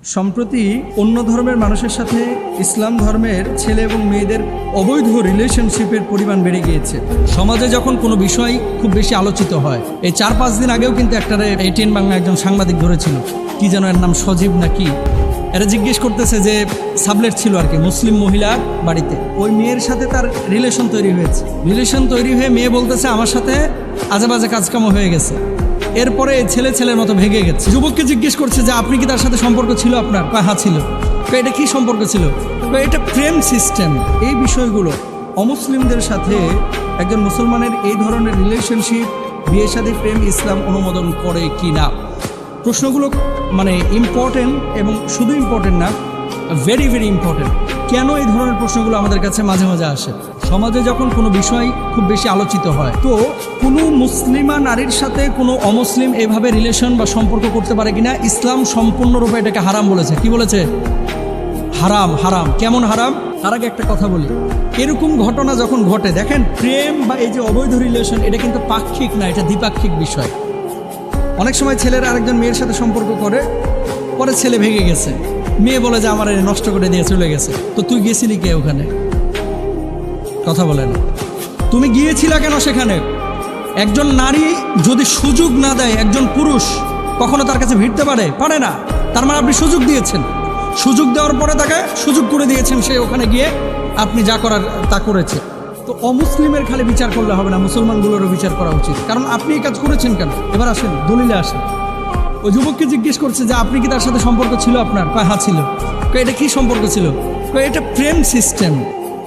সম্প্রতি অন্য ধর্মের মানুষের সাথে ইসলাম ধর্মের ছেলে এবং মেয়েদের অবৈধ রিলেশনশিপের পরিমাণ বেড়ে গিয়েছে। সমাজে যখন কোনো বিষয় খুব বেশি আলোচিত হয়, এই 4-5 দিন আগেও কিন্তু একটারে ATN বাংলা একজন সাংবাদিক ধরেছিল, কি যেন এর নাম সজীব নাকি, এরা জিজ্ঞেস করতেছে যে সাবলেট ছিল আর কি, মুসলিম মহিলার বাড়িতে ওই মেয়ের সাথে তার রিলেশন তৈরি হয়েছে। রিলেশন তৈরি হয়ে মেয়ে বলতেছে আমার সাথে আজেবাজে কাজকাম হয়ে গেছে। এরপরে ছেলের মতো ভেঙে গেছে। যুবককে জিজ্ঞেস করছে যে আপনি কি তার সাথে সম্পর্ক ছিল আপনার? হ্যাঁ ছিল। এটা কি সম্পর্ক ছিল? এটা প্রেম সিস্টেম। এই বিষয়গুলো অমুসলিমদের সাথে একজন মুসলমানের এই ধরনের রিলেশনশিপ, বিয়ে শাদী, প্রেম ইসলাম অনুমোদন করে কি না, প্রশ্নগুলো মানে ইম্পর্টেন্ট, এবং শুধু ইম্পর্টেন্ট না, ভেরি ভেরি ইম্পর্টেন্ট। কেন এই ধরনের প্রশ্নগুলো আমাদের কাছে মাঝে মাঝে আসে? সমাজে যখন কোনো বিষয় খুব বেশি আলোচিত হয়, তো কোনো মুসলিমা নারীর সাথে কোনো অমুসলিম এভাবে রিলেশন বা সম্পর্ক করতে পারে কিনা, ইসলাম সম্পূর্ণরূপে এটাকে হারাম বলেছে। কি বলেছে? হারাম। হারাম কেমন হারাম? তার আগে একটা কথা বলি, এরকম ঘটনা যখন ঘটে, দেখেন প্রেম বা এই যে অবৈধ রিলেশন, এটা কিন্তু পাক্ষিক না, এটা দ্বিপাক্ষিক বিষয়। অনেক সময় ছেলের আরেকজন মেয়ের সাথে সম্পর্ক করে, পরে ছেলে ভেঙে গেছে, মেয়ে বলে যে আমার নষ্ট করে দিয়ে চলে গেছে। তো তুই গেছিলি কে ওখানে? কথা বলেন, তুমি গিয়েছিলা কেন সেখানে? একজন নারী যদি সুযোগ না দেয়, একজন পুরুষ কখনো তার কাছে ভিড়তে পারে না। তার মানে আপনি সুযোগ দিয়েছেন, সুযোগ দেওয়ার পরে তাকে সুযোগ করে দিয়েছেন, সে ওখানে গিয়ে আপনি যা করার তা করেছে। তো অমুসলিমের খালি বিচার করলে হবে না, মুসলমানগুলোরও বিচার করা উচিত। কারণ আপনি এই কাজ করেছেন কেন? এবার আসেন, দলিলে আসেন। ওই যুবককে জিজ্ঞেস করছে যে আপনি কি তার সাথে সম্পর্ক ছিল আপনার? হ্যাঁ ছিল। এটা কি সম্পর্ক ছিল? এটা প্রেম সিস্টেম।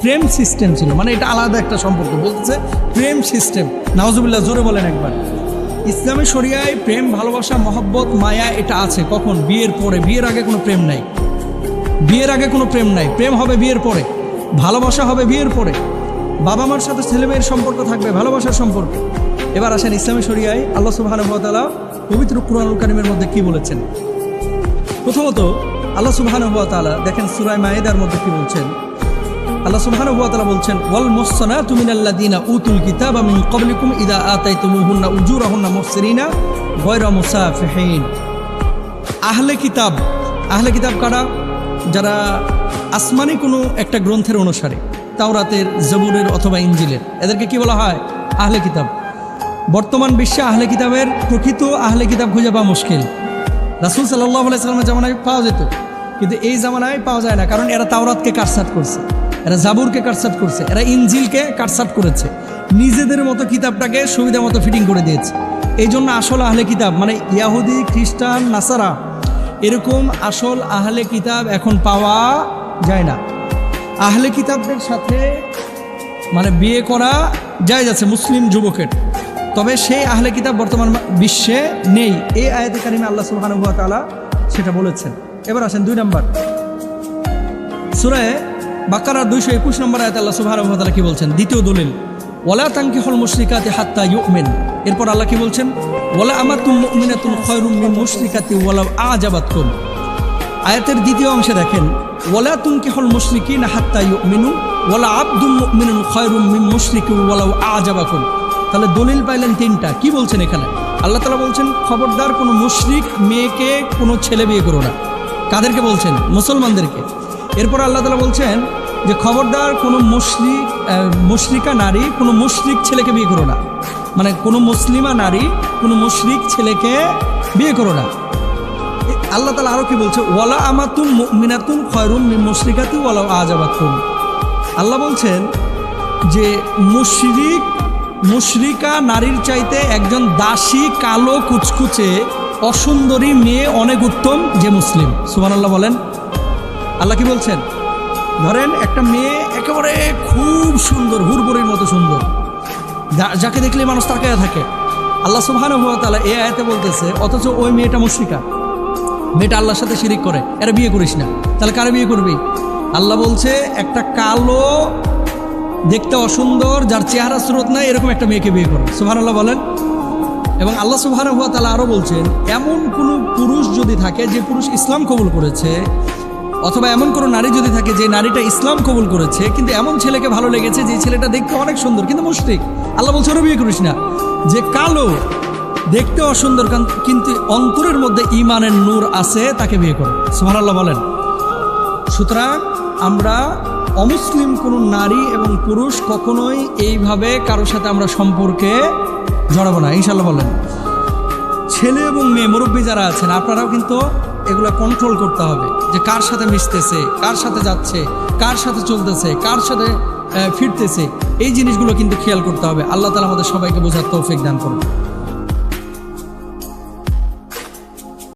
প্রেম সিস্টেম ছিল, মানে এটা আলাদা একটা সম্পর্ক। বলতেছে প্রেম সিস্টেম। নাউজুবিল্লাহ, জোরে বলেন একবার। ইসলামী শরিয়ায় প্রেম, ভালোবাসা, মহব্বত, মায়া এটা আছে কখন? বিয়ের পরে। বিয়ের আগে কোনো প্রেম নাই। বিয়ের আগে কোনো প্রেম নাই। প্রেম হবে বিয়ের পরে, ভালোবাসা হবে বিয়ের পরে। বাবা মার সাথে ছেলে মেয়ের সম্পর্ক থাকবে, ভালোবাসার সম্পর্ক। এবার আসেন ইসলামী শরিয়ায় আল্লাহ সুবহানাহু ওয়া তাআলা পবিত্র কুরআনুল কারীমের মধ্যে কি বলেছেন। প্রথমত আল্লাহ সুবহানাহু ওয়া তাআলা দেখেন সূরা মায়েদার মধ্যে কি বলছেন। আল্লাহ সুবহানাহু ওয়া তাআলা বলছেন, ওয়াল মুহসানাতু মিনাল্লাযীনা উতুল কিতাবা মিন ক্বাবলিকুম ইযা আতাইতুমুহুন্না উজুরাহুন্না মুহসিনিনা গায়রা মুসাফিহিন। আহলে কিতাব। আহলে কিতাব কারা? যারা আসমানি কোনো একটা গ্রন্থের অনুসারী, তাওরাতের, জবুরের অথবা ইনজিলের, এদেরকে কি বলা হয়? আহলে কিতাব। বর্তমান বিশ্বে আহলে কিতাবের প্রকৃত আহলে কিতাব খুঁজে পাওয়া মুশকিল। রাসূল সাল্লাল্লাহু আলাইহি সাল্লামের জামানায় পাওয়া যেত, কিন্তু এই জামানায় পাওয়া যায় না। কারণ এরা তাওরাতকে কাটছাঁট করছে, এরা জাবুরকে কাটছাঁট করছে, এরা ইনজিলকে কাটছাঁট করেছে, নিজেদের মতো কিতাবটাকে সুবিধা মতো ফিটিং করে দিয়েছে। এই জন্য আসল আহলে কিতাব মানে ইয়াহুদি, খ্রিস্টান, নাসারা, এরকম আসল আহলে কিতাব এখন পাওয়া যায় না। আহলে কিতাবদের সাথে মানে বিয়ে করা জায়েজ আছে মুসলিম যুবকের, তবে সেই আহলে কিতাব বর্তমান বিশ্বে নেই। এই আয়াতে কারিমে আল্লাহ সুবহানাহু ওয়া তাআলা সেটা বলেছেন। এবার আসেন 2 নম্বর, সূরা বাকারার 221 নম্বর আয়াতে আল্লাহ সুবহানাহু ওয়া তাআলা কি বলছেন? দ্বিতীয় দলিল, ওয়ালা তানকিহুল মুশরিকাতি হাত্তা ইউমিন। এরপর আল্লাহ কি বলছেন? ওয়ালা আমাতুম মুমিনাতুন খায়রুম মিন মুশরিকাতি ওয়ালাউ আ'জাবাতকুম। আয়াতের দ্বিতীয় অংশে দেখেন, ওয়ালা তুনকিহুল মুশরিকিনা হাত্তা ইউমিনু ওয়ালা আবদুম মুমিনুন খায়রুম মিন মুশরিকিন ওয়ালাউ আ'জাবাকুম। তাহলে দলিল পাইলেন 3টা। কি বলছেন এখানে? আল্লাহ তাআলা বলছেন খবরদার কোনো মুশরিক মেয়েকে কোনো ছেলে বিয়ে করো না। কাদেরকে বলছেন? মুসলমানদেরকে। এরপর আল্লাহ তাআলা বলছেন যে খবরদার কোনো মুশরিকা নারী কোনো মুশরিক ছেলেকে বিয়ে করো না, মানে কোনো মুসলিমা নারী কোনো মুশরিক ছেলেকে বিয়ে করো না। আল্লাহ তাআলা আরও কি বলছে? ওয়ালা আমাতুন মুমিনাতুন খায়রুম মিন মুশরিকাতি ওয়ালাউ আ'জাবাতকুম। আল্লাহ বলছেন যে মুশরিকা নারীর চাইতে একজন দাসী, কালো, কুচকুচে, অসুন্দরী মেয়ে অনেক উত্তম যে মুসলিম। সুবহানাল্লাহ বলেন। আল্লাহ কি বলছেন? ধরেন একটা মেয়ে একেবারে খুব সুন্দর, হুরবুরির মতো সুন্দর, যাকে দেখলে মানুষ তাকায়া থাকে। আল্লাহ সুবহানাহু ওয়া তাআলা এই আয়াতে বলতেছে, অথচ ওই মেয়েটা মুশরিকা, মেয়েটা আল্লাহর সাথে শিরিক করে, এরা বিয়ে করিস না। তাহলে কারে বিয়ে করবি? আল্লাহ বলছে একটা কালো, দেখতে অসুন্দর, যার চেহারা সুরত নাই, এরকম একটা মেয়েকে বিয়ে করো। সুবহানাল্লাহ বলেন। এবং আল্লাহ সুবহানাহু ওয়া তাআলা আরও বলছেন, এমন কোনো পুরুষ যদি থাকে যে পুরুষ ইসলাম কবুল করেছে, অথবা এমন কোনো নারী যদি থাকে যে নারীটা ইসলাম কবুল করেছে, কিন্তু এমন ছেলেকে ভালো লেগেছে যে ছেলেটা দেখতে অনেক সুন্দর কিন্তু মুশরিক, আল্লাহ বলছে ওরা বিয়ে করিস না। যে কালো, দেখতে অসুন্দর কিন্তু অন্তরের মধ্যে ঈমানের নূর আছে, তাকে বিয়ে করো। সুবহানাল্লাহ বলেন। সুতরাং আমরা অমুসলিম কোনো নারী এবং পুরুষ কখনোই এইভাবে কারোর সাথে আমরা সম্পর্কে জড়াবো না, ইনশাল্লাহ বলেন। ছেলে এবং মেয়ে মুরব্বী যারা আছেন, আপনারাও কিন্তু এগুলো কন্ট্রোল করতে হবে, যে কার সাথে মিশতেছে, কার সাথে যাচ্ছে, কার সাথে চলতেছে, কার সাথে ফিরতেছে, এই জিনিসগুলো কিন্তু খেয়াল করতে হবে। আল্লাহ তাআলা আমাদের সবাইকে বোঝার তৌফিক দান করুন।